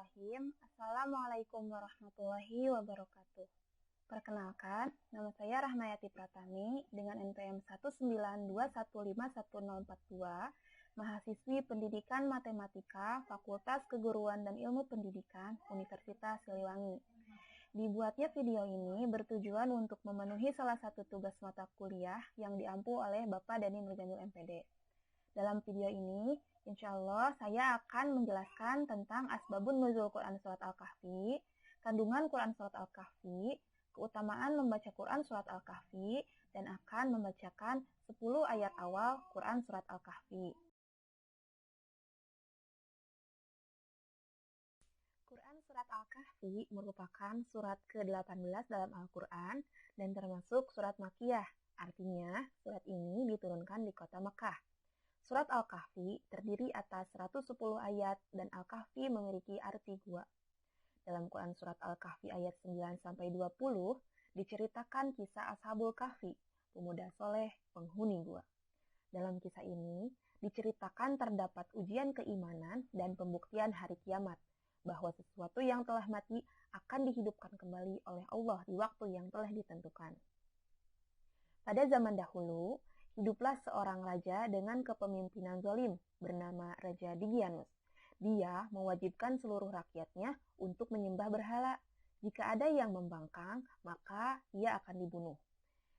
Bismillahirrahmanirrahim. Assalamualaikum warahmatullahi wabarakatuh. Perkenalkan, nama saya Rahmayati Pratami dengan NPM 192151042, mahasiswi Pendidikan Matematika Fakultas Keguruan dan Ilmu Pendidikan Universitas Siliwangi. Dibuatnya video ini bertujuan untuk memenuhi salah satu tugas mata kuliah yang diampu oleh Bapak Dhani Nurjanil MPD. Dalam video ini, insya Allah saya akan menjelaskan tentang asbabun nuzul Quran Surat Al-Kahfi, kandungan Quran Surat Al-Kahfi, keutamaan membaca Quran Surat Al-Kahfi, dan akan membacakan 10 ayat awal Quran Surat Al-Kahfi. Quran Surat Al-Kahfi merupakan surat ke-18 dalam Al-Quran dan termasuk surat Makkiyah, artinya surat ini diturunkan di kota Mekah. Surat Al-Kahfi terdiri atas 110 ayat dan Al-Kahfi memiliki arti gua. Dalam Quran Surat Al-Kahfi ayat 9-20 diceritakan kisah Ashabul Kahfi, pemuda soleh penghuni gua. Dalam kisah ini diceritakan terdapat ujian keimanan dan pembuktian hari kiamat, bahwa sesuatu yang telah mati akan dihidupkan kembali oleh Allah di waktu yang telah ditentukan. Pada zaman dahulu, hiduplah seorang raja dengan kepemimpinan zalim bernama Raja Digianus. Dia mewajibkan seluruh rakyatnya untuk menyembah berhala. Jika ada yang membangkang, maka ia akan dibunuh.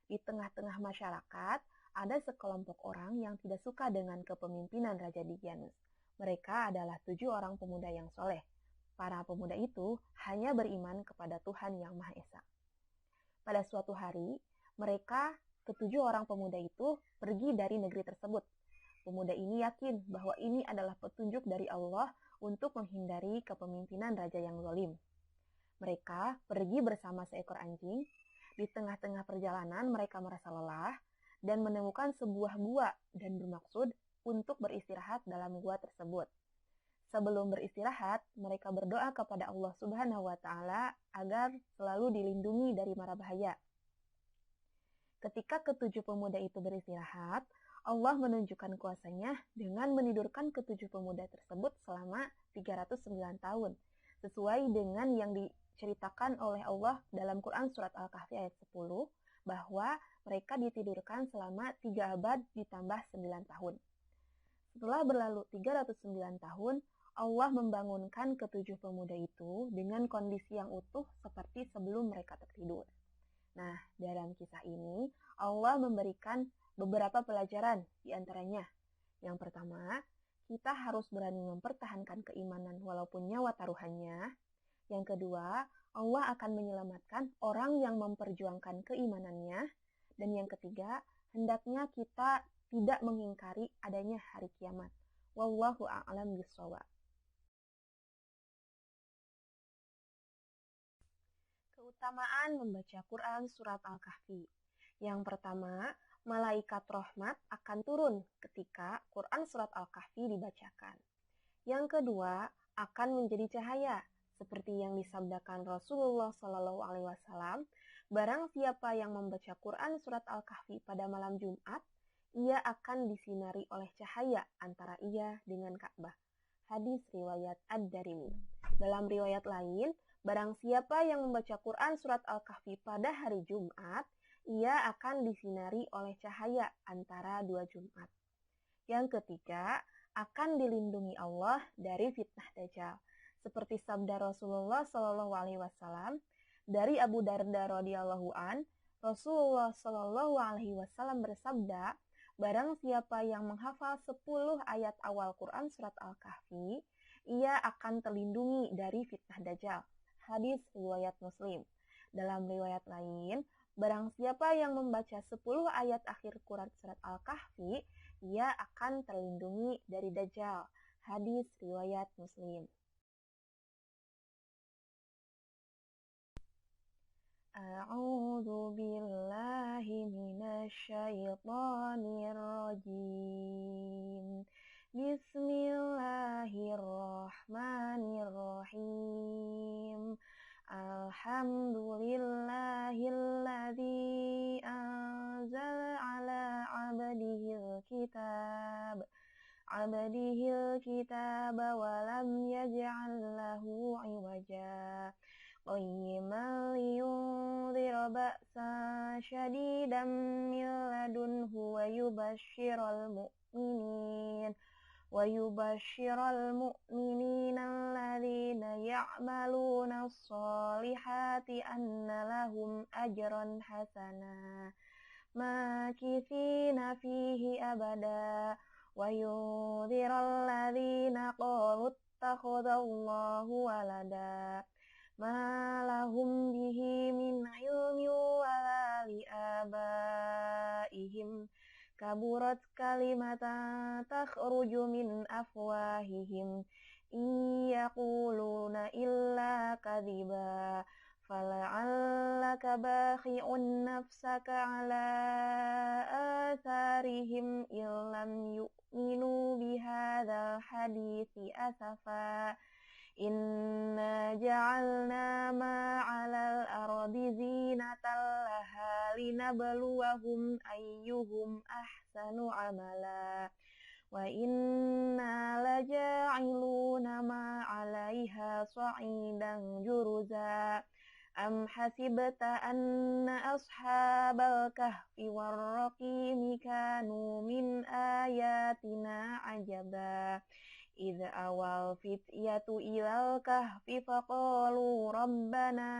Di tengah-tengah masyarakat, ada sekelompok orang yang tidak suka dengan kepemimpinan Raja Digianus. Mereka adalah 7 orang pemuda yang soleh. Para pemuda itu hanya beriman kepada Tuhan Yang Maha Esa. Pada suatu hari, mereka ketujuh orang pemuda itu pergi dari negeri tersebut. Pemuda ini yakin bahwa ini adalah petunjuk dari Allah untuk menghindari kepemimpinan raja yang zalim. Mereka pergi bersama seekor anjing. Di tengah-tengah perjalanan mereka merasa lelah dan menemukan sebuah gua dan bermaksud untuk beristirahat dalam gua tersebut. Sebelum beristirahat, mereka berdoa kepada Allah Subhanahu wa Ta'ala agar selalu dilindungi dari mara bahaya. Ketika ketujuh pemuda itu beristirahat, Allah menunjukkan kuasanya dengan menidurkan ketujuh pemuda tersebut selama 309 tahun, sesuai dengan yang diceritakan oleh Allah dalam Quran Surat Al-Kahfi ayat 10, bahwa mereka ditidurkan selama 3 abad ditambah 9 tahun. Setelah berlalu 309 tahun, Allah membangunkan ketujuh pemuda itu dengan kondisi yang utuh seperti sebelum mereka tertidur. Nah, dalam kisah ini, Allah memberikan beberapa pelajaran di antaranya. Yang pertama, kita harus berani mempertahankan keimanan walaupun nyawa taruhannya. Yang kedua, Allah akan menyelamatkan orang yang memperjuangkan keimanannya. Dan yang ketiga, hendaknya kita tidak mengingkari adanya hari kiamat. Wallahu a'lam bishawab. Keutamaan membaca Quran Surat Al-Kahfi. Yang pertama, malaikat rahmat akan turun ketika Quran Surat Al-Kahfi dibacakan. Yang kedua, akan menjadi cahaya, seperti yang disabdakan Rasulullah SAW. Barang siapa yang membaca Quran Surat Al-Kahfi pada malam Jumat, ia akan disinari oleh cahaya antara ia dengan Ka'bah. Hadis riwayat Ad-Darimi. Dalam riwayat lain, barang siapa yang membaca Quran Surat Al-Kahfi pada hari Jumat, ia akan disinari oleh cahaya antara 2 Jumat. Yang ketiga, akan dilindungi Allah dari fitnah Dajjal. Seperti sabda Rasulullah SAW dari Abu Darda radhiyallahu an, Rasulullah SAW bersabda, barang siapa yang menghafal 10 ayat awal Quran Surat Al-Kahfi, ia akan terlindungi dari fitnah Dajjal. Hadis riwayat Muslim. Dalam riwayat lain, barang siapa yang membaca 10 ayat akhir Quran Surat Al-Kahfi, ia akan terlindungi dari Dajjal. Hadis riwayat Muslim. A'udzu billahi minasyaitonir rajim. Bismillahirrahmanirrahim. Alhamdulillahilladzi anzala ala abdihil kitab wa lam yaj'al lahu قيما لينذر بأسا شديدا من لدنه ويبشر المؤمنين الذين يعملون الصالحات أن لهم أجرا حسنا ماكثين فيه أبدا وينذر الذين قالوا اتخذ الله ولدا ما لهم به من علم ولا لآبائهم كبرت كلمة تخرج من أفواههم إن يقولون إلا كذبا فلعلك باخع نفسك على آثارهم إن لم يؤمنوا بهذا الحديث أسفا إنا جعلنا ما على الأرض زينة لها لنبلوهم أيهم أحسن عملا وإنا لجاعلون ما عليها صعيدا جرزا أم حسبت أن أصحاب الكهف والرقيم كانوا من آياتنا عجبا إذ أوى الفتية إلى الكهف فقالوا ربنا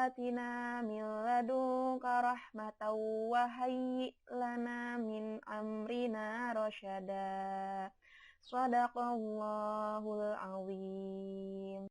آتنا من لدنك رحمة وهيئ لنا من أمرنا رشدا صدق الله العظيم.